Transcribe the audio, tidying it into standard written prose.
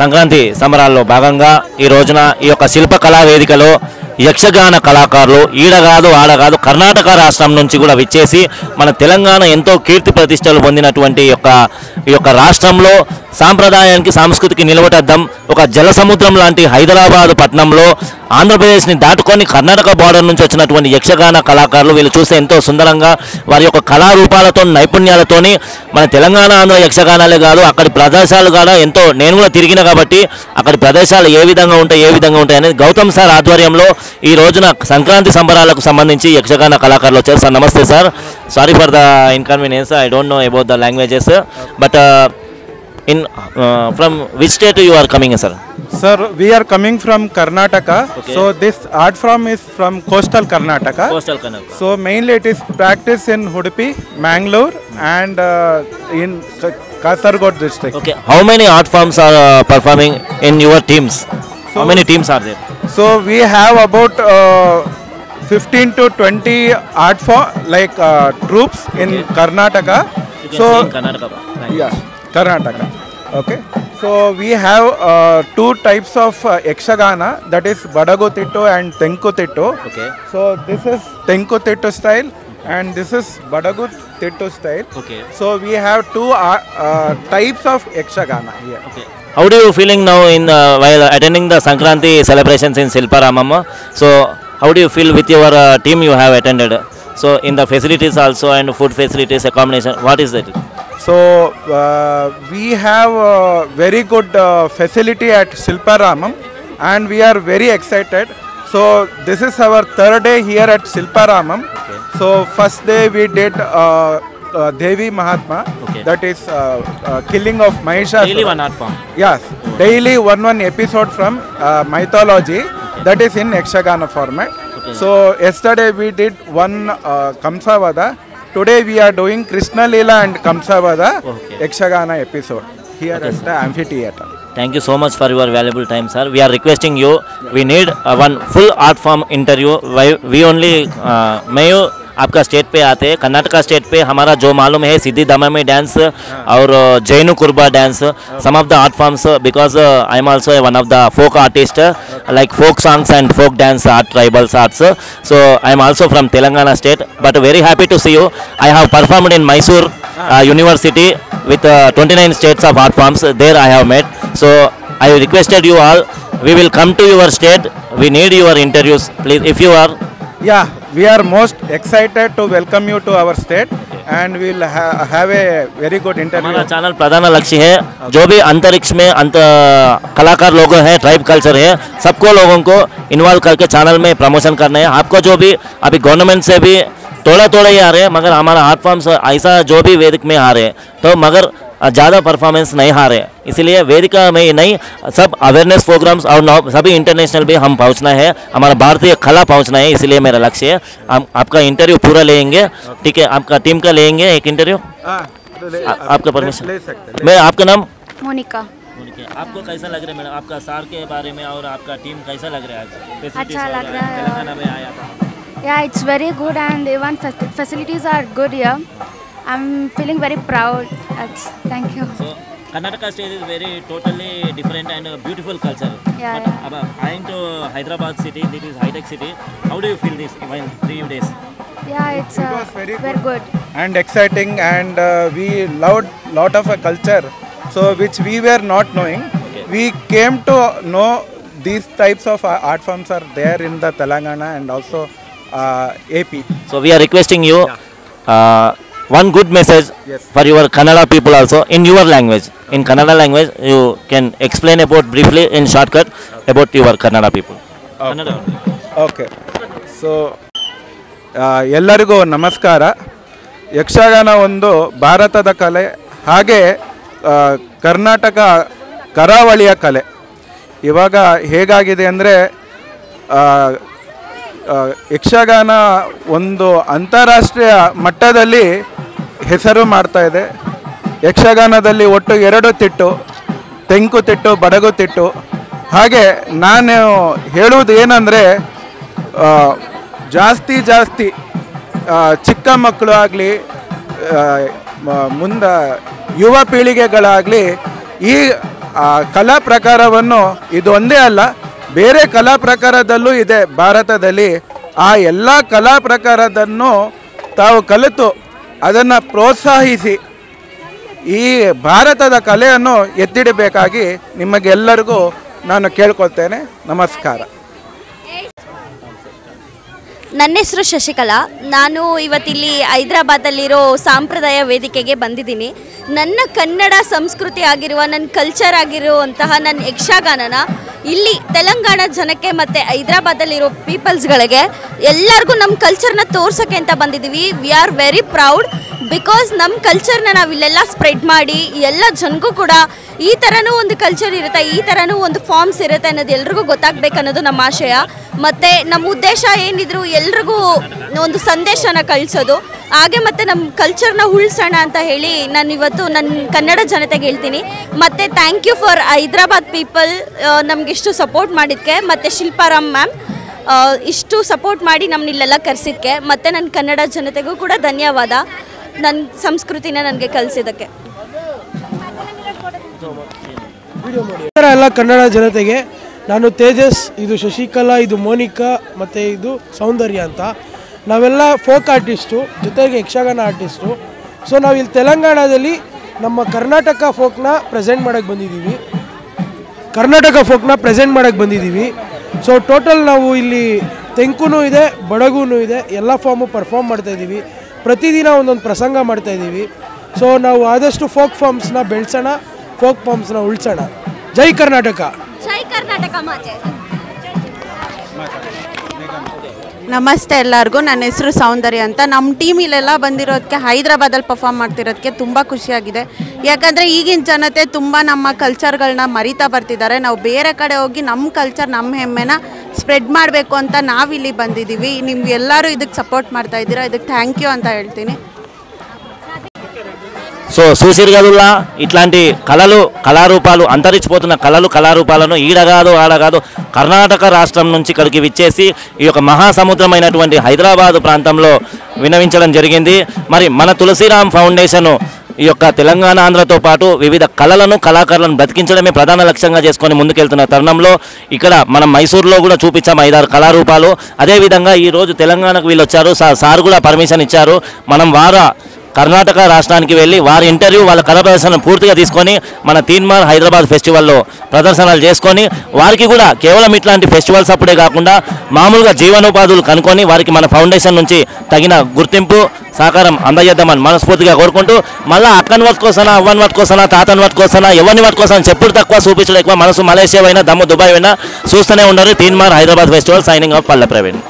సంక్రాంతి సంబరాల్లో భాగంగా ఈ రోజున ఈ యొక్క శిల్పకళా వేదికలో యక్షగాన కళాకారులు ఈడగాదు ఆడగాదు కర్ణాటక రాష్ట్రం నుంచి కూడా విచ్చేసి మన తెలంగాణ ఎంతో కీర్తి ప్రతిష్టలు పొందినటువంటి ఈ యొక్క రాష్ట్రంలో సాంప్రదాయానికి సంస్కృతికి నిలబడద్దాం ఒక జల సముద్రం లాంటి హైదరాబాద్ పట్టణంలో ఆంధ్రప్రదేశ్ని దాటుకొని కర్ణాటక బార్డర్ నుంచి వచ్చినటువంటి యక్షగాన కళాకారులు వీళ్ళు చూస్తే ఎంతో సుందరంగా వారి యొక్క కళారూపాలతో నైపుణ్యాలతోని మన తెలంగాణ ఆంధ్ర యక్షగానాలే కాదు అక్కడి ప్రదేశాలు కూడా ఎంతో నేను కూడా తిరిగిన కాబట్టి అక్కడి ప్రదేశాలు ఏ విధంగా ఉంటాయి అనేది గౌతమ్ సార్ ఆధ్వర్యంలో ఈ రోజున సంక్రాంతి సంబరాలకు సంబంధించి యక్షగాన కళాకారులు వచ్చారు సార్ నమస్తే sir sorry for the inconvenience I don't know about the languages but from which state you are coming sir? Sir, we are coming from Karnataka. Okay. So this art form is from coastal Karnataka. So mainly it is practiced in Udupi, Mangalore and in Kasaragod district. Okay. How many art forms are performing in your teams? How many teams are there? So we have about 15 to 20 art form like troops in Karnataka. So in Karnataka. Yeah. Karnataka. Okay. So we have two types of Yakshagana, that is Badagutittu and Tenkutittu. Okay. So this is Tenkutittu style and this is Badagutittu style. Okay. So we have two types of Yakshagana here. Okay. How do you feeling now in while attending the Sankranti celebrations in Silparamam? So how do you feel with your team you have attended? So in the facilities also and food facilities, accommodation, what is that? So we have very good facility at Silparamam and we are very excited. So this is our third day here at Silparamam. Okay. So first day we did Devi Mahatma, okay. that is killing of Mahishasura. Daily one art form. Yes, daily one episode from mythology, okay. That is in Yakshagana format. Okay. So yesterday we did one Kamsavada. Today we are doing Krishna Leela and Kamsavada, okay. Yakshagana episode here at the amphitheater. Thank you so much for your valuable time, sir. We are requesting you. Yeah. We need one full art form interview. We only may you आपका state पे आते हैं Karnataka state पे हमारा जो मालूम है सिद्धि Damami dance और Jenu Kuruba dance some of the art forms because I am also one of the folk artist like folk songs and folk dance art tribals arts so I am also from Telangana state but very happy to see you. I have performed in Mysore University with 29 states of art forms. There I have met. So I requested you all, we will come to your state. We need your interviews please if you are. Yeah, we are most excited to welcome you to our state and we will have a very good interview. हमारा channel प्रधान लक्ष्य है जो भी अंतरिक्ष में कलाकार लोग हैं ट्राइब कल्चर है सबको लोगों को इन्वॉल्व करके चैनल में प्रमोशन करना है. आपको जो भी अभी गवर्नमेंट से भी थोड़ा ही आ रहे हैं मगर हमारा आर्ट फॉर्म्स ऐसा जो भी वेदिक में आ रहे हैं तो मगर ज़्यादा परफॉर्मेंस नहीं आ रहे इसलिए वेदिका में नहीं सब अवेयरनेस प्रोग्राम्स और सभी इंटरनेशनल भी हम पहुंचना है हमारा भारतीय कला पहुंचना है इसलिए मेरा लक्ष्य है. हम आपका इंटरव्यू पूरा लेंगे ठीक है आपका टीम का लेंगे एक इंटरव्यू आपका परमिशन मैं आपका नाम मोनिका. आपको कैसा लग रहा है मैडम आपका सार के बारे में और आपका टीम कैसा लग रहा है आज अच्छा लग रहा है तेलंगाना में आया था. Yeah, it's very good and even facilities are good here. I'm feeling very proud. Thank you. So Karnataka state is very totally different and beautiful culture. Yeah, but going to Hyderabad city, this is high-tech city. How do you feel this while 3 days? Yeah, it's very good and exciting and we loved lot of a culture so which we were not knowing. Okay. We came to know these types of art forms are there in the Telangana and also AP. So we are requesting you one good message yes. for your Kannada people also in your language. In Kannada language, you can explain about briefly in shortcut about your Kannada people. Okay. Okay. So ಎಲ್ಲರಿಗೂ ನಮಸ್ಕಾರ. ಯಕ್ಷಗಾನ ಒಂದು ಭಾರತದ ಕಲೆ ಹಾಗೆ ಕರ್ನಾಟಕ ಕರಾವಳಿಯ ಕಲೆ. ಇವಾಗ ಹೇಗಾಗಿದೆ ಅಂದರೆ ಯಕ್ಷಗಾನ ಒಂದು ಅಂತಾರಾಷ್ಟ್ರೀಯ ಮಟ್ಟದಲ್ಲಿ ಹೆಸರು ಮಾಡ್ತಾ ಇದೆ. ಯಕ್ಷಗಾನದಲ್ಲಿ ಒಟ್ಟು 2 ತಿಟ್ಟು ತೆಂಕುತಿಟ್ಟು ಬಡಗುತಿಟ್ಟು. ಹಾಗೆ ನಾನು ಹೇಳುವುದು ಏನಂದರೆ ಜಾಸ್ತಿ ಚಿಕ್ಕ ಮಕ್ಕಳು ಆಗಲಿ ಮುಂದೆ ಯುವ ಪೀಳಿಗೆಗಳಾಗಲಿ ಈ ಕಲಾ ಪ್ರಕಾರವನ್ನು ಇದು ಒಂದೇ ಅಲ್ಲ, ಬೇರೆ ಕಲಾ ಪ್ರಕಾರದಲ್ಲೂ ಇದೆ ಭಾರತದಲ್ಲಿ. ಆ ಎಲ್ಲ ಕಲಾ ಪ್ರಕಾರದನ್ನು ತಾವು ಕಲಿತು ಅದನ್ನು ಪ್ರೋತ್ಸಾಹಿಸಿ ಈ ಭಾರತದ ಕಲೆಯನ್ನು ಎತ್ತಿಡಬೇಕಾಗಿ ನಿಮಗೆಲ್ಲರಿಗೂ ನಾನು ಕೇಳ್ಕೊಳ್ತೇನೆ. ನಮಸ್ಕಾರ. ನನ್ನ ಹೆಸರು ಶಶಿಕಲಾ. ನಾನು ಇವತ್ತಿಲ್ಲಿ ಹೈದರಾಬಾದಲ್ಲಿರೋ ಸಾಂಪ್ರದಾಯ ವೇದಿಕೆಗೆ ಬಂದಿದ್ದೀನಿ. ನನ್ನ ಕನ್ನಡ ಸಂಸ್ಕೃತಿ ಆಗಿರುವ, ನನ್ನ ಕಲ್ಚರ್ ಆಗಿರುವಂತಹ ನನ್ನ ಯಕ್ಷಗಾನನ ಇಲ್ಲಿ ತೆಲಂಗಾಣ ಜನಕ್ಕೆ ಮತ್ತು ಹೈದರಾಬಾದಲ್ಲಿರೋ ಪೀಪಲ್ಸ್ಗಳಿಗೆ ಎಲ್ಲರಿಗೂ ನಮ್ಮ ಕಲ್ಚರ್ನ ತೋರ್ಸೋಕ್ಕೆ ಅಂತ ಬಂದಿದ್ದೀವಿ. We are very proud because ನಮ್ಮ ಕಲ್ಚರ್ನ ನಾವು ಇಲ್ಲೆಲ್ಲ ಸ್ಪ್ರೆಡ್ ಮಾಡಿ ಎಲ್ಲ ಜನಗೂ ಕೂಡ ಈ ಥರನೂ ಒಂದು ಕಲ್ಚರ್ ಇರುತ್ತೆ, ಈ ಥರನೂ ಒಂದು ಫಾರ್ಮ್ಸ್ ಇರುತ್ತೆ ಅನ್ನೋದು ಎಲ್ರಿಗೂ ಗೊತ್ತಾಗಬೇಕು ಅನ್ನೋದು ನಮ್ಮ ಆಶಯ. ಮತ್ತು ನಮ್ಮ ಉದ್ದೇಶ ಏನಿದ್ರು ಎಲ್ರಿಗೂ ಒಂದು ಸಂದೇಶನ ಕಳಿಸೋದು, ಹಾಗೆ ಮತ್ತು ನಮ್ಮ ಕಲ್ಚರ್ನ ಉಳಿಸೋಣ ಅಂತ ಹೇಳಿ ನಾನು ಇವತ್ತು ನನ್ನ ಕನ್ನಡ ಜನತೆಗೆ ಹೇಳ್ತೀನಿ. ಮತ್ತು thank you for Hyderabad people ನಮಗಿಷ್ಟು ಸಪೋರ್ಟ್ ಮಾಡಿದ್ದಕ್ಕೆ, ಮತ್ತು ಶಿಲ್ಪಾರಾಮ್ ಮ್ಯಾಮ್ ಇಷ್ಟು ಸಪೋರ್ಟ್ ಮಾಡಿ ನಮ್ಮನ್ನಿಲ್ಲೆಲ್ಲ ಕರೆಸಿದ್ದಕ್ಕೆ, ಮತ್ತು ನನ್ನ ಕನ್ನಡ ಜನತೆಗೂ ಕೂಡ ಧನ್ಯವಾದ ನನ್ನ ಸಂಸ್ಕೃತಿನ ನನಗೆ ಕಲಿಸಿದ್ದಕ್ಕೆ. ಎಲ್ಲ ಕನ್ನಡ ಜನತೆಗೆ ನಾನು ತೇಜಸ್, ಇದು ಶಶಿಕಲಾ, ಇದು ಮೋನಿಕಾ ಮತ್ತು ಇದು ಸೌಂದರ್ಯ ಅಂತ. ನಾವೆಲ್ಲ ಫೋಕ್ ಆರ್ಟಿಸ್ಟು, ಜೊತೆಗೆ ಯಕ್ಷಗಾನ ಆರ್ಟಿಸ್ಟು. ಸೊ ನಾವು ಇಲ್ಲಿ ತೆಲಂಗಾಣದಲ್ಲಿ ನಮ್ಮ ಕರ್ನಾಟಕ ಫೋಕ್ನ ಪ್ರೆಸೆಂಟ್ ಮಾಡೋಕ್ಕೆ ಬಂದಿದ್ದೀವಿ. ಸೊ ಟೋಟಲ್ ನಾವು ಇಲ್ಲಿ ತೆಂಕುನೂ ಇದೆ, ಬಡಗೂ ಇದೆ, ಎಲ್ಲ ಫಾರ್ಮು ಪರ್ಫಾರ್ಮ್ ಮಾಡ್ತಾಯಿದ್ದೀವಿ. ಪ್ರತಿದಿನ ಒಂದೊಂದು ಪ್ರಸಂಗ ಮಾಡ್ತಾಯಿದ್ದೀವಿ. ಸೊ ನಾವು ಆದಷ್ಟು ಫೋಕ್ ಫಾರ್ಮ್ಸ್ನ ಬೆಳೆಸೋಣ, ಫೋಕ್ ಫಾರ್ಮ್ಸ್ನ ಉಳಿಸೋಣ. ಜೈ ಕರ್ನಾಟಕ. ಜೈ ಕರ್ನಾಟಕ ಮಾತೆ. ನಮಸ್ತೆ ಎಲ್ಲರಿಗೂ. ನನ್ನ ಹೆಸರು ಸೌಂದರ್ಯ ಅಂತ. ನಮ್ಮ ಟೀಮ್ ಇಲ್ಲೆಲ್ಲ ಬಂದಿರೋದಕ್ಕೆ, ಹೈದರಾಬಾದಲ್ಲಿ ಪರ್ಫಾರ್ಮ್ ಮಾಡ್ತಿರೋದಕ್ಕೆ ತುಂಬ ಖುಷಿಯಾಗಿದೆ. ಯಾಕಂದರೆ ಈಗಿನ ಜನತೆ ತುಂಬ ನಮ್ಮ ಕಲ್ಚರ್ಗಳನ್ನ ಮರಿತಾ ಬರ್ತಿದ್ದಾರೆ. ನಾವು ಬೇರೆ ಕಡೆ ಹೋಗಿ ನಮ್ಮ ಕಲ್ಚರ್, ನಮ್ಮ ಹೆಮ್ಮೆನ ಸ್ಪ್ರೆಡ್ ಮಾಡಬೇಕು ಅಂತ ನಾವಿಲ್ಲಿ ಬಂದಿದ್ದೀವಿ. ನಿಮ್ಗೆಲ್ಲರೂ ಇದಕ್ಕೆ సపోర్ట్ ಮಾಡ್ತಾ ఇದ್ದೀರಾ, ಇದಕ್ಕೆ థ్యాంక్ యూ ಅಂತ ಹೇಳ್ತೀನಿ. సో చూసిరు కదుల్లా ఇట్లాంటి కళారూపాలు అంతరించిపోతున్న కళారూపాలను ఈడగాదు ఆడగాదు కర్ణాటక రాష్ట్రం నుంచి ఇక్కడికి విచ్చేసి ఈ యొక్క మహాసముద్రమైనటువంటి హైదరాబాదు ప్రాంతంలో వినవించడం జరిగింది. మరి మన తులసిరామ్ ఫౌండేషన్ ఈ యొక్క తెలంగాణ ఆంధ్రతో పాటు వివిధ కళాకారులను బ్రతికించడమే ప్రధాన లక్ష్యంగా చేసుకొని ముందుకెళ్తున్న తరుణంలో ఇక్కడ మనం మైసూరులో కూడా చూపించాం 5-6 కళారూపాలు. అదేవిధంగా ఈరోజు తెలంగాణకు వీళ్ళు వచ్చారు, సార్ కూడా పర్మిషన్ ఇచ్చారు. మనం కర్ణాటక రాష్ట్రానికి వెళ్ళి వారి ఇంటర్వ్యూ, వాళ్ళ కళ ప్రదర్శన పూర్తిగా తీసుకొని మన తీన్మార్ హైదరాబాద్ ఫెస్టివల్లో ప్రదర్శనలు చేసుకొని వారికి కూడా కేవలం ఇట్లాంటి ఫెస్టివల్స్ అప్పుడే కాకుండా మామూలుగా జీవనోపాధులు కనుక్కొని వారికి మన ఫౌండేషన్ నుంచి తగిన గుర్తింపు సహకారం అందజేద్దామని మనస్ఫూర్తిగా కోరుకుంటూ, మళ్ళీ అక్కని పట్టుకోసనా, అవ్వని పట్టుకోసనా, తాతని పట్టుకోసనా, ఎవరిని పట్టుకోసనా చెప్పుడు తక్కువ, చూపించడం ఎక్కువ. మనసు మలేషియా అయినా, దమ్ము దుబాయ్ అయినా చూస్తూనే ఉండరు. Teenmaar Hyderabad festival. Signing off Palle Praveen.